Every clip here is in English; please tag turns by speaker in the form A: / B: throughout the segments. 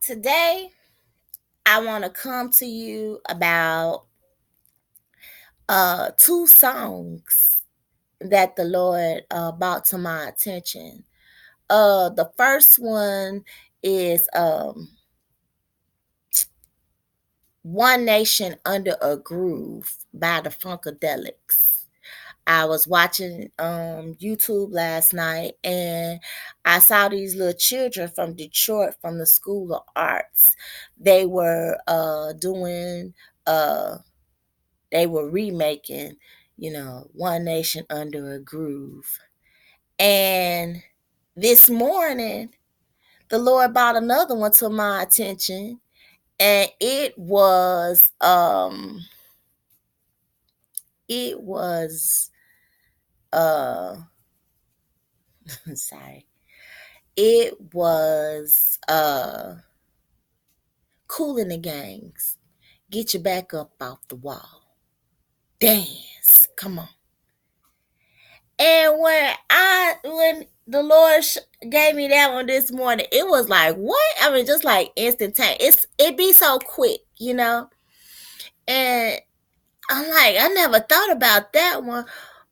A: Today, I want to come to you about two songs that the Lord brought to my attention. The first one is One Nation Under a Groove by the Funkadelics. I was watching YouTube last night and I saw these little children from Detroit from the School of Arts. They were doing they were remaking, One Nation Under a Groove. And this morning, the Lord brought another one to my attention, and it was uh sorry. It was Cool in the Gangs. Get your back up off the wall. Dance. Come on. And when the Lord gave me that one this morning, it was like what? I mean, just like instantaneous. It be so quick. And I'm like, I never thought about that one,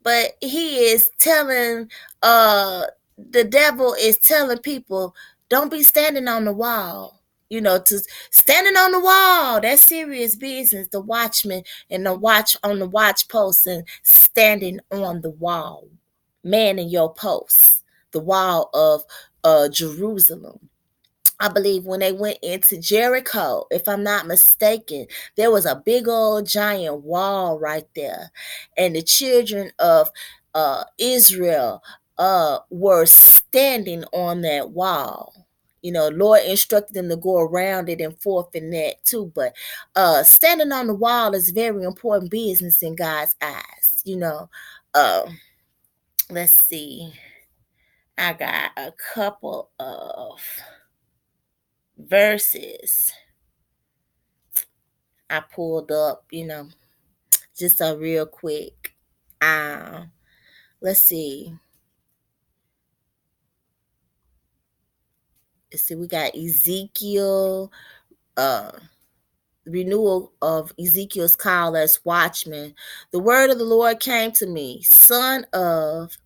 A: but he is telling, the devil is telling people, don't be standing on the wall. To standing on the wall, that's serious business. The watchman and the watch on the watch post and standing on the wall, man in your posts, the wall of Jerusalem. I believe when they went into Jericho, if I'm not mistaken, there was a big old giant wall right there. And the children of Israel were standing on that wall. Lord instructed them to go around it and forth in that too. But standing on the wall is very important business in God's eyes. Uh, let's see. I got a couple of verses I pulled up, just a real quick. Uh, let's see. We got Ezekiel, uh, renewal of Ezekiel's call as watchman. The word of the Lord came to me, son of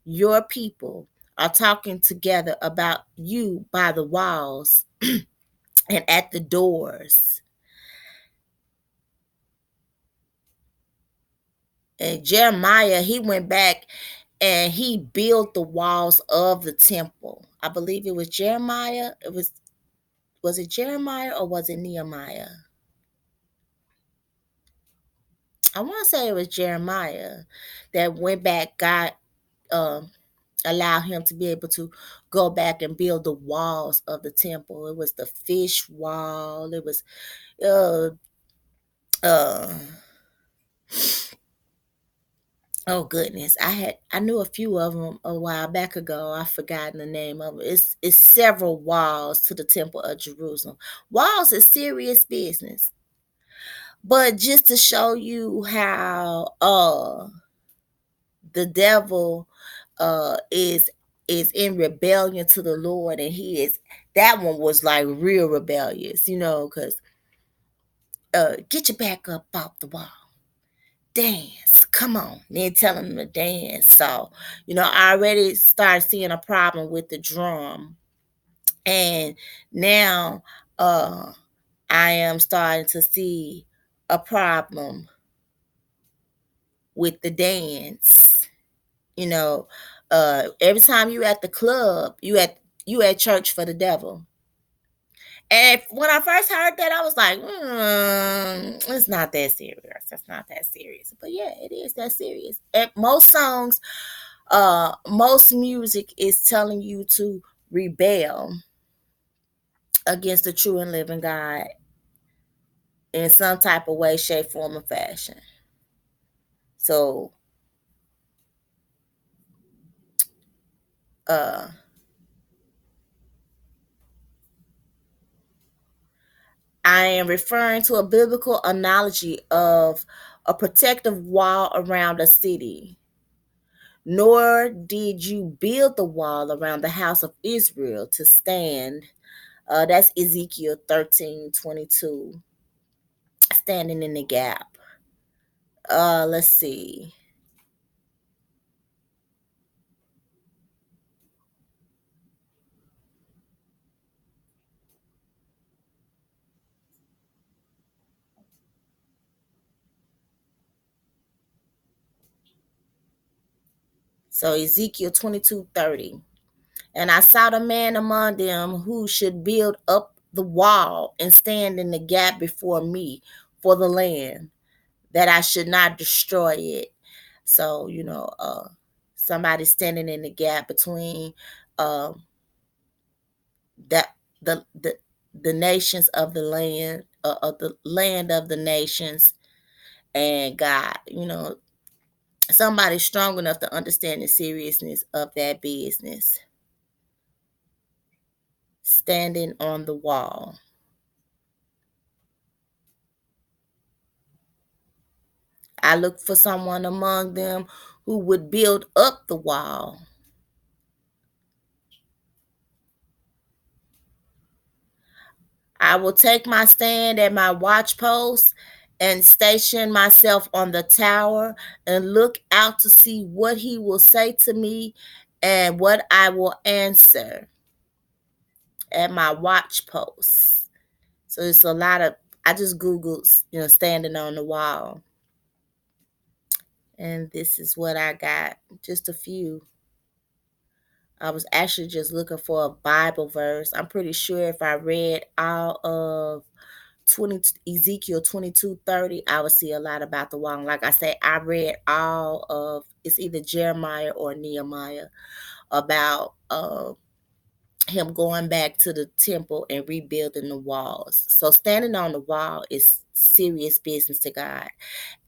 A: your people are talking together about you by the walls and at the doors. And Jeremiah, he went back and he built the walls of the temple. I believe it was Jeremiah. Was it Jeremiah or was it Nehemiah? I want to say it was Jeremiah that went back. God um, allowed him to be able to go back and build the walls of the temple. It was the fish wall. It was uh, uh, oh goodness, I knew a few of them a while back ago. I've forgotten the name of it. It's several walls to the temple of Jerusalem. Walls is serious business. But just to show you how the devil is in rebellion to the Lord, and he is that one was like real rebellious, because get your back up off the wall. Dance, come on. Then telling them to dance. So, I already started seeing a problem with the drum. And now I am starting to see a problem with the dance. You know, every time you at the club, you at church for the devil. And when I first heard that, I was like, it's not that serious. It's not that serious. But yeah, it is that serious. And most songs, most music is telling you to rebel against the true and living God in some type of way, shape, form, or fashion. So, uh, I am referring to a biblical analogy of a protective wall around a city. Nor did you build the wall around the house of Israel to stand That's Ezekiel 13:22. Standing in the gap. Let's see. So Ezekiel 22:30. And I sought a man among them who should build up the wall and stand in the gap before me for the land, that I should not destroy it. So, somebody standing in the gap between um that the nations of the land, of the land of the nations, and God. Somebody strong enough to understand the seriousness of that business. Standing on the wall. I look for someone among them who would build up the wall. I will take my stand at my watch post and station myself on the tower and look out to see what he will say to me and what I will answer at my watch post. So it's a lot of, I just Googled, standing on the wall. And this is what I got. Just a few. I was actually just looking for a Bible verse. I'm pretty sure if I read all of 20 Ezekiel 22:30, I would see a lot about the wall. Like I said, I read all of, it's either Jeremiah or Nehemiah, about him going back to the temple and rebuilding the walls. So standing on the wall is serious business to God.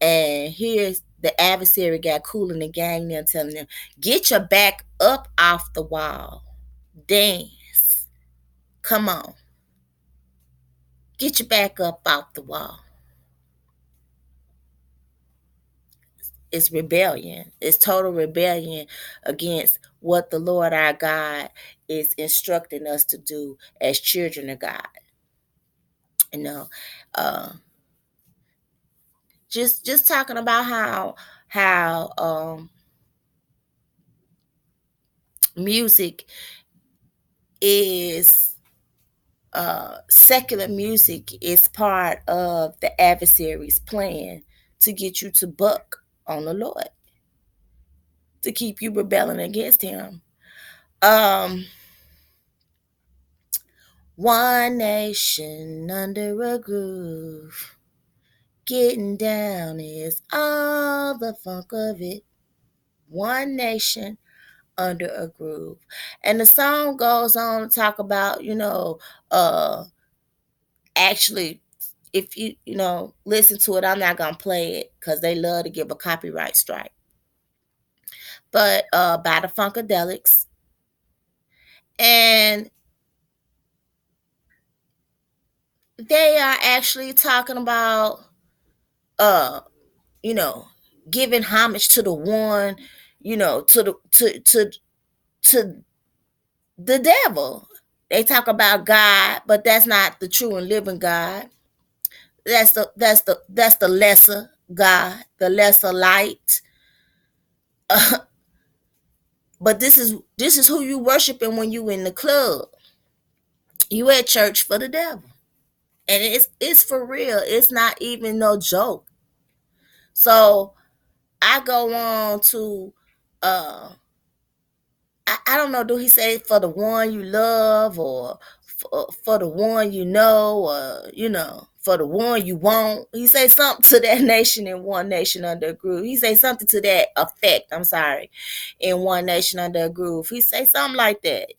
A: And here's the adversary got cool in the gang there telling them, get your back up off the wall. Dance. Come on. Get your back up off the wall. It's rebellion. It's total rebellion against what the Lord our God is instructing us to do as children of God. You know, uh, just talking about how music is secular music is part of the adversary's plan to get you to buck on the Lord, to keep you rebelling against him. Um, One nation under a groove. Getting down is all the funk of it. One nation under a groove. And the song goes on to talk about, actually, if you listen to it, I'm not gonna play it because they love to give a copyright strike. But by the Funkadelics. And they are actually talking about uh you know, giving homage to the one, to to the devil. They talk about God, but that's not the true and living God. That's the lesser God, the lesser light. But this is who you worshiping when you in the club. You at church for the devil. And it's for real. It's not even no joke. So I go on to I don't know, do he say for the one you love, or for the one you know, or for the one you want? He say something to that nation in One Nation Under a Groove. He say something to that effect, I'm sorry, in One Nation Under a Groove. He say something like that.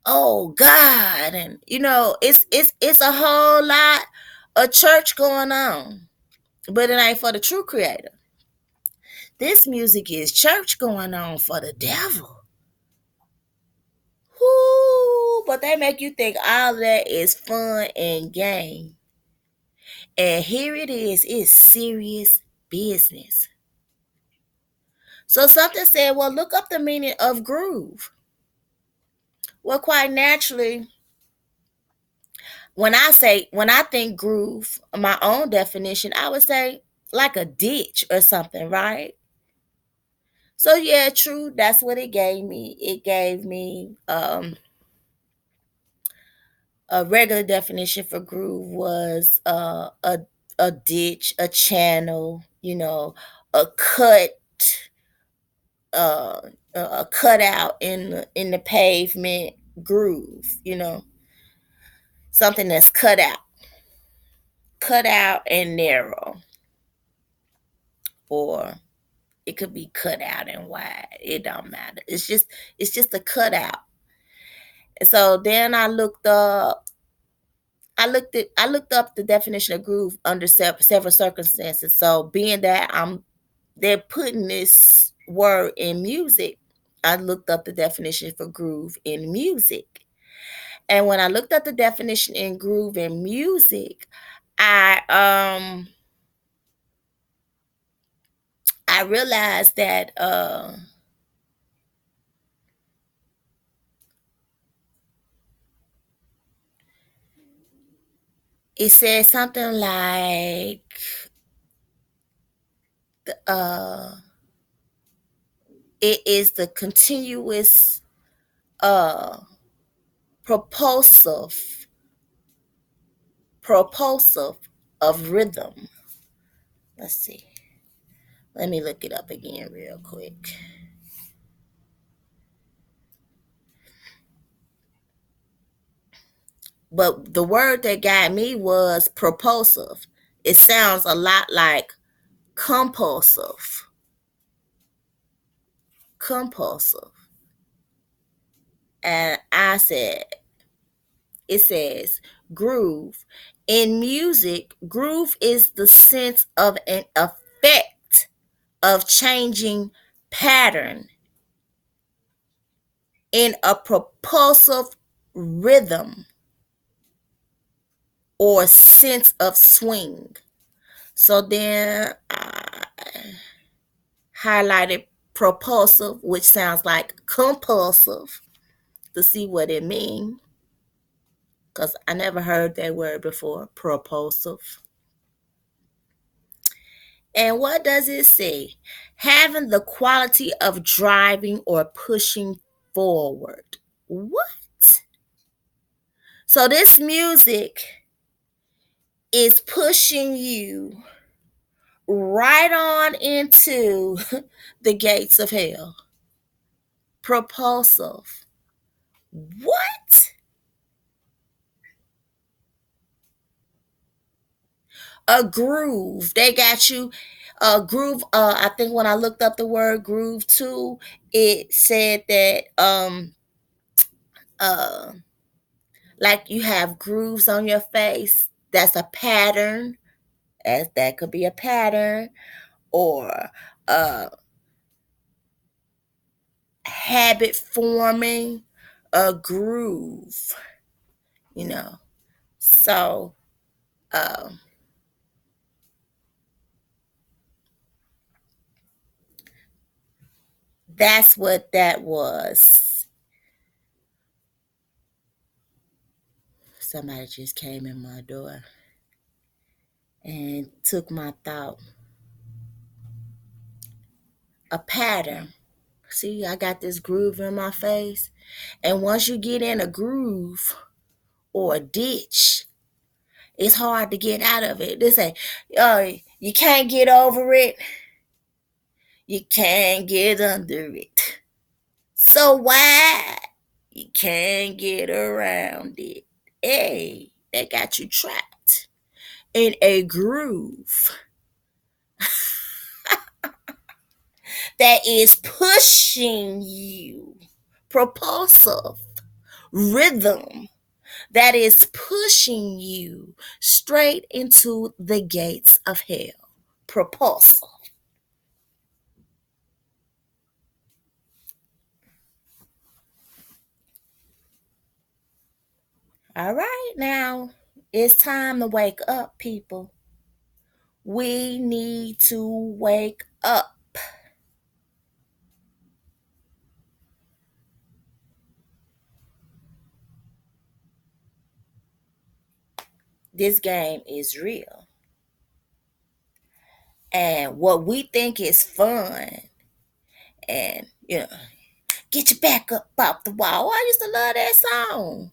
A: Oh God. And it's a whole lot of church going on. But it ain't for the true creator. This music is church going on for the devil. Whoo, but they make you think all of that is fun and game. And here it is, it's serious business. So something said, well, look up the meaning of groove. Well, quite naturally, when I think groove, my own definition, I would say like a ditch or something, right? So yeah, true. That's what it gave me. It gave me a regular definition for groove was a ditch, a channel, a cut, uh, a cutout in the pavement groove, something that's cut out and narrow, or it could be cut out and wide. It don't matter. It's just a cutout. And so then I looked up the definition of groove under several circumstances. So being that they're putting this word in music, I looked up the definition for groove in music. And when I looked up the definition in groove in music, I I realized that it said something like uh it is the continuous uh propulsive propulsive of rhythm. Let's see. Let me look it up again real quick. But the word that got me was propulsive. It sounds a lot like compulsive. Compulsive. And it says groove. In music, groove is the sense of an effect of changing pattern in a propulsive rhythm or sense of swing. So then I highlighted propulsive, which sounds like compulsive, to see what it means. Because I never heard that word before, propulsive. And what does it say? Having the quality of driving or pushing forward. What? So this music is pushing you right on into the gates of hell. Propulsive. What? A groove. They got you a groove. I think when I looked up the word groove too, it said that uh like you have grooves on your face. That's a pattern. As that could be a pattern, or uh habit forming, a groove, you know. So um that's what that was. Somebody just came in my door and took my thought. A pattern. See, I got this groove in my face. And once you get in a groove or a ditch, it's hard to get out of it. They say, you can't get over it, you can't get under it. So why? You can't get around it. Hey, they got you trapped in a groove that is pushing you. Propulsive rhythm that is pushing you straight into the gates of hell. Propulsive. All right, now it's time to wake up, people. We need to wake up. This game is real. And what we think is fun and, get your back up off the wall. I used to love that song.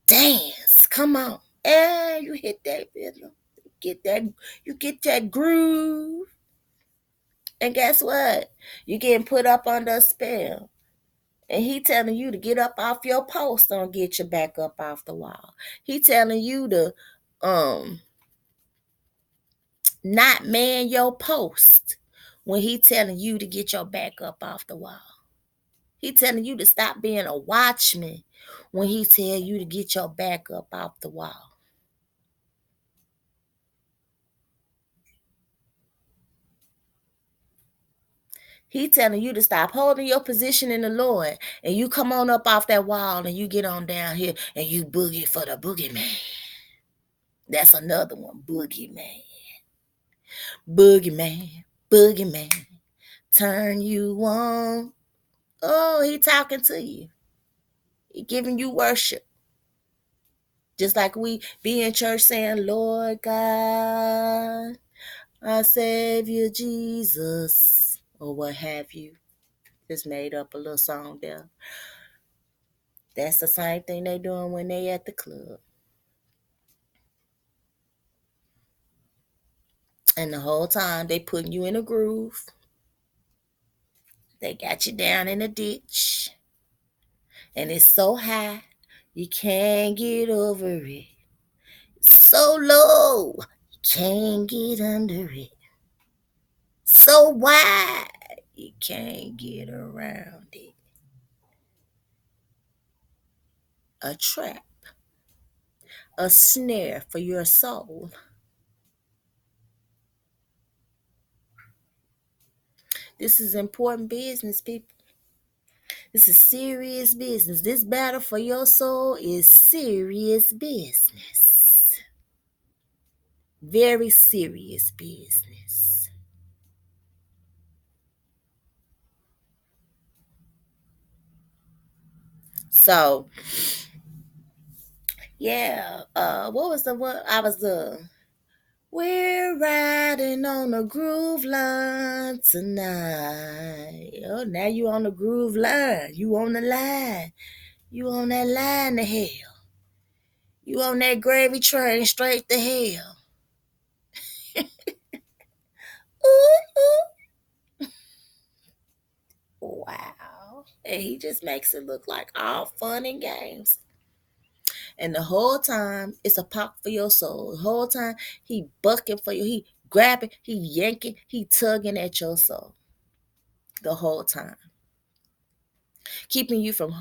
A: Dance, come on. And you hit that rhythm. You get that groove. And guess what? You getting put up under a spell. And he telling you to get up off your post, don't get your back up off the wall. He telling you to not man your post when he telling you to get your back up off the wall. He telling you to stop being a watchman when he tell you to get your back up off the wall. He telling you to stop holding your position in the Lord and you come on up off that wall and you get on down here and you boogie for the boogeyman. That's another one, boogeyman. Boogeyman, boogeyman, turn you on. Oh, he talking to you. He giving you worship. Just like we be in church saying, Lord God, our Savior Jesus, or what have you. Just made up a little song there. That's the same thing they doing when they at the club. And the whole time they putting you in a groove. They got you down in a ditch. And it's so high, you can't get over it. So low, you can't get under it. So wide, you can't get around it. A trap, a snare for your soul. This is important business, people. This is serious business. This battle for your soul is serious business. Very serious business. So, yeah, what was the what? I was the We're riding on a groove line tonight. Oh, now you on the groove line. You on the line. You on that line to hell. You on that gravy train straight to hell. Ooh, ooh. Wow. And he just makes it look like all fun and games. And the whole time, it's a pop for your soul. The whole time, he bucking for you. He grabbing, he yanking, he tugging at your soul. The whole time. Keeping you from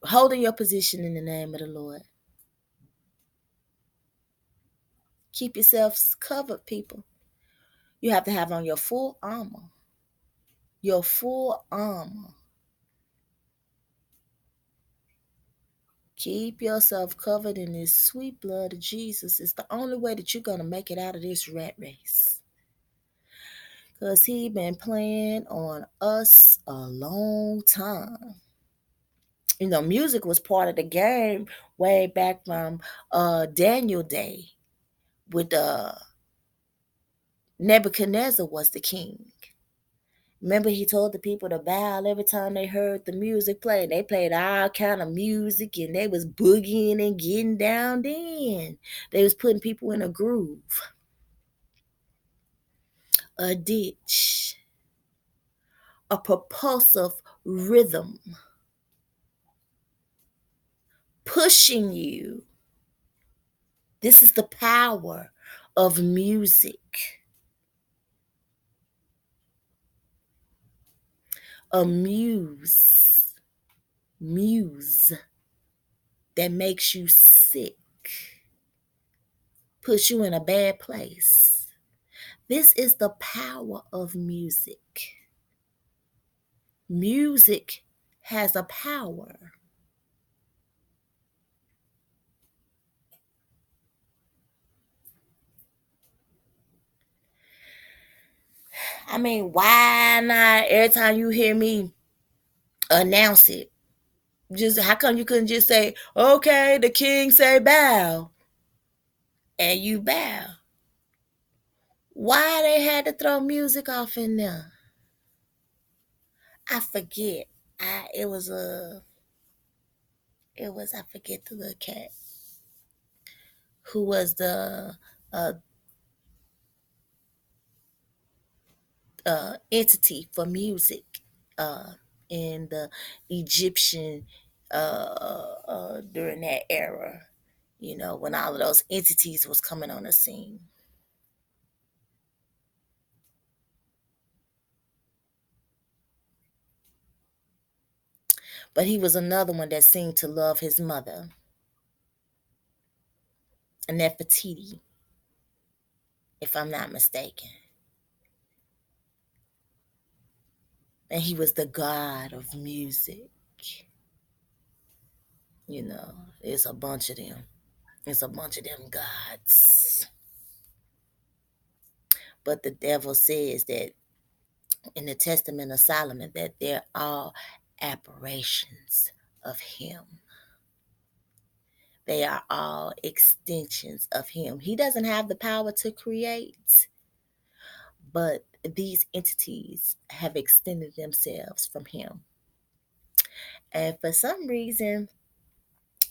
A: holding your position in the name of the Lord. Keep yourselves covered, people. You have to have on your full armor. Your full armor. Keep yourself covered in this sweet blood of Jesus. It's the only way that you're going to make it out of this rat race. Because he been playing on us a long time. Music was part of the game way back from Daniel Day with Nebuchadnezzar was the king. Remember, he told the people to bow every time they heard the music play. They played all kind of music, and they was boogieing and getting down then. They was putting people in a groove, a ditch, a propulsive rhythm, pushing you. This is the power of music. A muse that makes you sick, puts you in a bad place. This is the power of music. Music has a power. I mean, why not every time you hear me announce it? Just how come you couldn't just say, okay, the king say bow? and you bow. Why they had to throw music off in there? I forget. I forget the little cat who was the uh, entity for music uh, in the Egyptian during that era. You know, when all of those entities was coming on the scene. But he was another one that seemed to love his mother, Nefertiti, if I'm not mistaken. And he was the god of music. You know, it's a bunch of them. It's a bunch of them gods. But the devil says that in the Testament of Solomon that they're all apparitions of him. They are all extensions of him. He doesn't have the power to create, but these entities have extended themselves from him. And for some reason,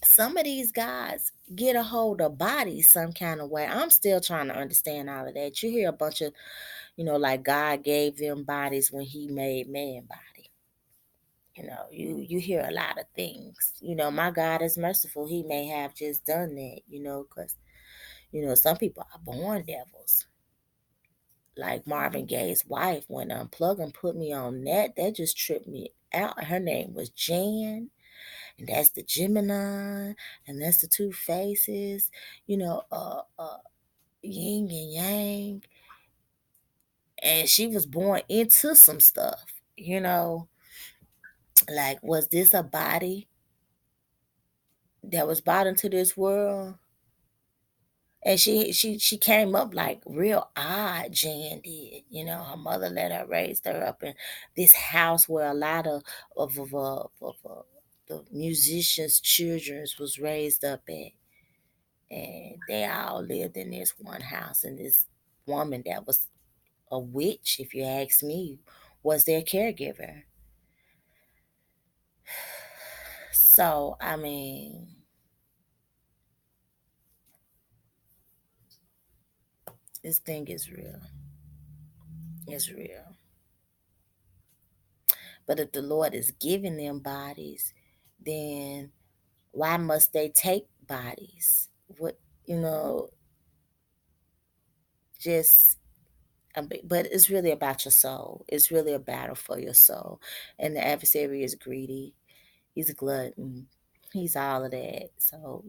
A: some of these guys get a hold of bodies some kind of way. I'm still trying to understand all of that. You hear a bunch of, like God gave them bodies when he made man body. You hear a lot of things. My God is merciful. He may have just done that, because, some people are born devils. Like Marvin Gaye's wife, when Unplug and put me on that just tripped me out. Her name was Jan, and that's the Gemini, and that's the two faces, yin and yang. And she was born into some stuff, like, was this a body that was brought into this world? And she came up like real odd. Jan did, her mother let her raise her up in this house where a lot of the musicians' children was raised up at, and they all lived in this one house. And this woman that was a witch, if you ask me, was their caregiver. So I mean, this thing is real. It's real. But if the Lord is giving them bodies, then why must they take bodies? What, you know, just, but it's really about your soul. It's really a battle for your soul. And the adversary is greedy. He's a glutton. He's all of that. So,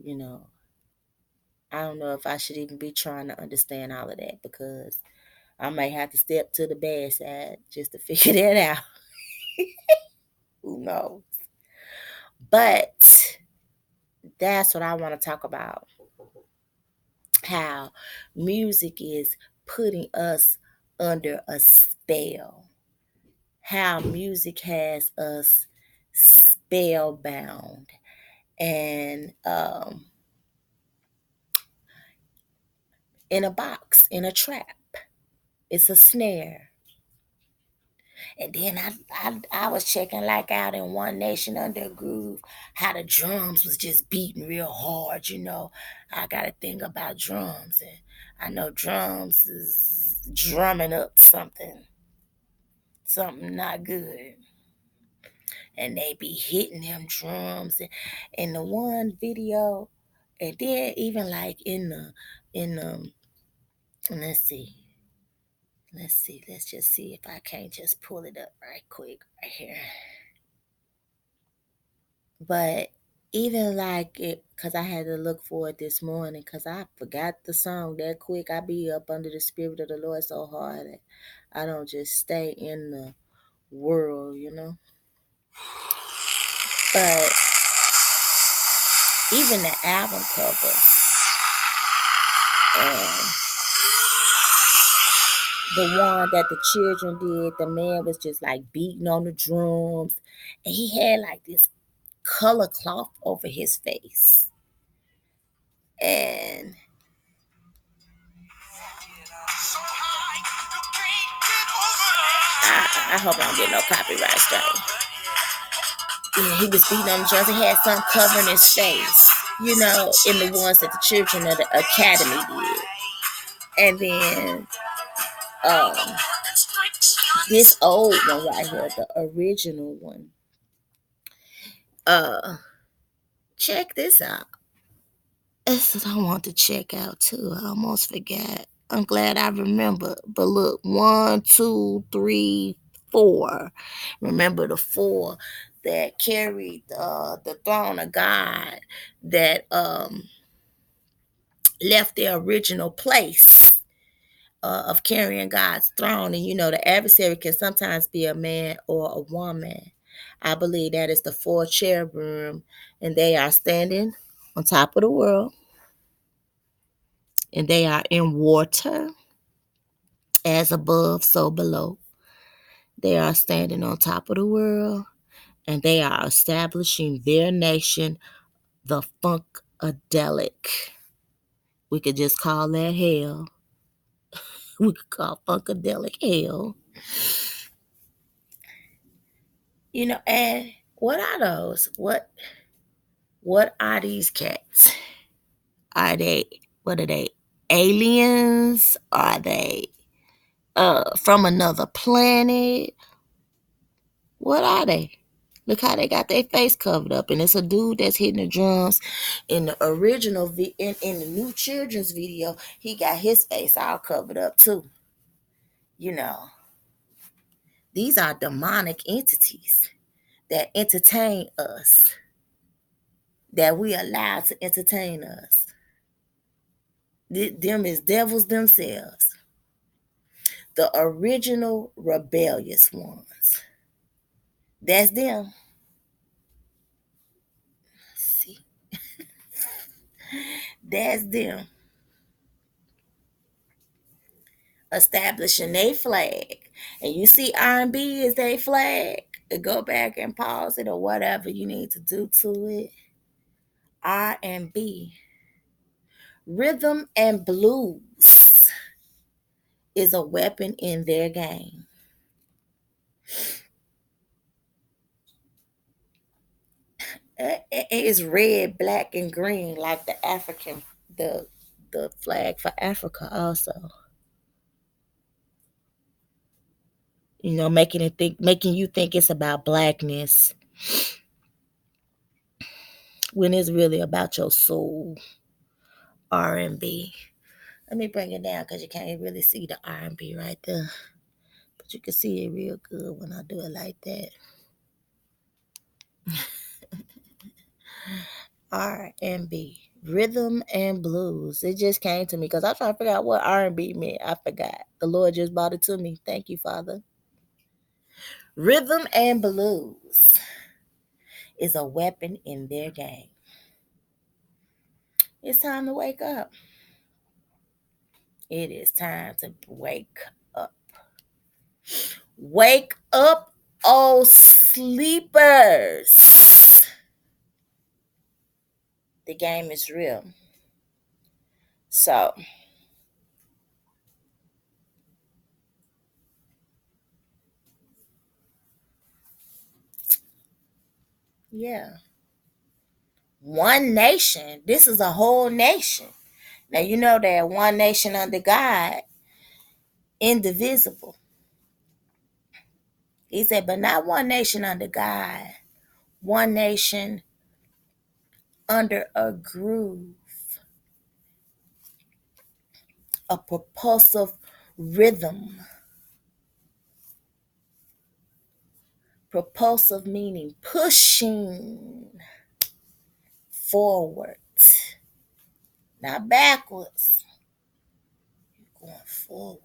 A: I don't know if I should even be trying to understand all of that, because I may have to step to the bad side just to figure that out. Who knows? But that's what I want to talk about. How music is putting us under a spell. How music has us spellbound and in a box, in a trap. It's a snare. And then I was checking like out in One Nation Under a Groove, how the drums was just beating real hard. I got to think about drums, and I know drums is drumming up something not good, and they be hitting them drums. And in the one video, and then even like in the let's see. Let's just see if I can't just pull it up right quick right here. But even like it, because I had to look for it this morning, because I forgot the song that quick. I be up under the Spirit of the Lord so hard that I don't just stay in the world. But even the album cover and the one that the children did, the man was just like beating on the drums, and he had like this color cloth over his face. And I hope I don't get no copyright strike. Yeah, he was beating on the drums. He had something covering his face, in the ones that the children of the academy did. And then um, this old one right here, the original one. Check this out. That's what I want to check out too. I almost forgot. I'm glad I remember. But look, 1, 2, 3, 4. Remember the 4 that carried the throne of God, that left their original place of carrying God's throne. And the adversary can sometimes be a man or a woman. I believe that is the 4 cherubim, and they are standing on top of the world, and they are in water, as above, so below. They are standing on top of the world, and they are establishing their nation, the Funkadelic. We could just call that hell. We could call Funkadelic hell. And what are those? What are these cats? What are they? Aliens? Are they from another planet? What are they? Look how they got their face covered up, and it's a dude that's hitting the drums. In the original, in the new children's video, he got his face all covered up too. These are demonic entities that entertain us, that we allow to entertain us. Them is devils themselves, the original rebellious ones. That's them. See, that's them establishing their flag. And you see R&B is their flag. Go back and pause it or whatever you need to do to it. R&B, rhythm and blues, is a weapon in their game. It is red, black, and green, like the flag for Africa also. Making you think it's about blackness when it's really about your soul. R&B. Let me bring it down because you can't really see the R&B right there, but you can see it real good when I do it like that. R&B, rhythm and blues. It just came to me because I was trying to figure out what R&B meant. I forgot. The Lord just brought it to me. Thank you, Father. Rhythm and blues is a weapon in their game. It's time to wake up. It is time to wake up. Wake up, oh sleepers. The game is real. So, yeah. One nation. This is a whole nation. Now, you know that one nation under God, indivisible. He said, but not one nation under God. One nation under a groove, a propulsive rhythm. Propulsive meaning pushing forward, not backwards. You're going forward,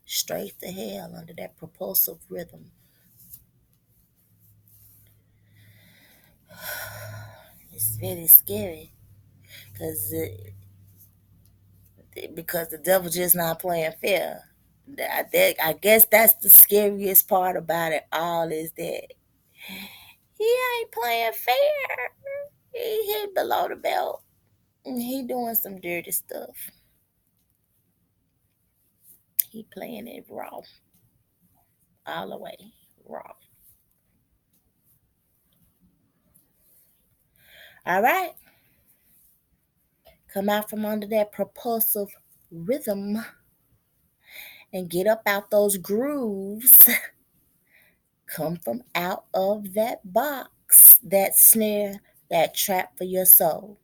A: straight to hell under that propulsive rhythm. It's very scary because the devil just not playing fair. I guess that's the scariest part about it all, is that he ain't playing fair. He hit below the belt. And he doing some dirty stuff. He playing it raw. all the way wrong. All right. Come out from under that propulsive rhythm and get up out those grooves. Come from out of that box, that snare, that trap for your soul.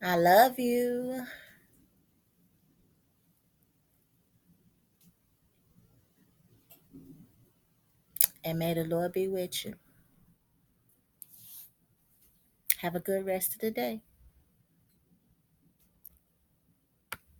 A: I love you. And may the Lord be with you. Have a good rest of the day.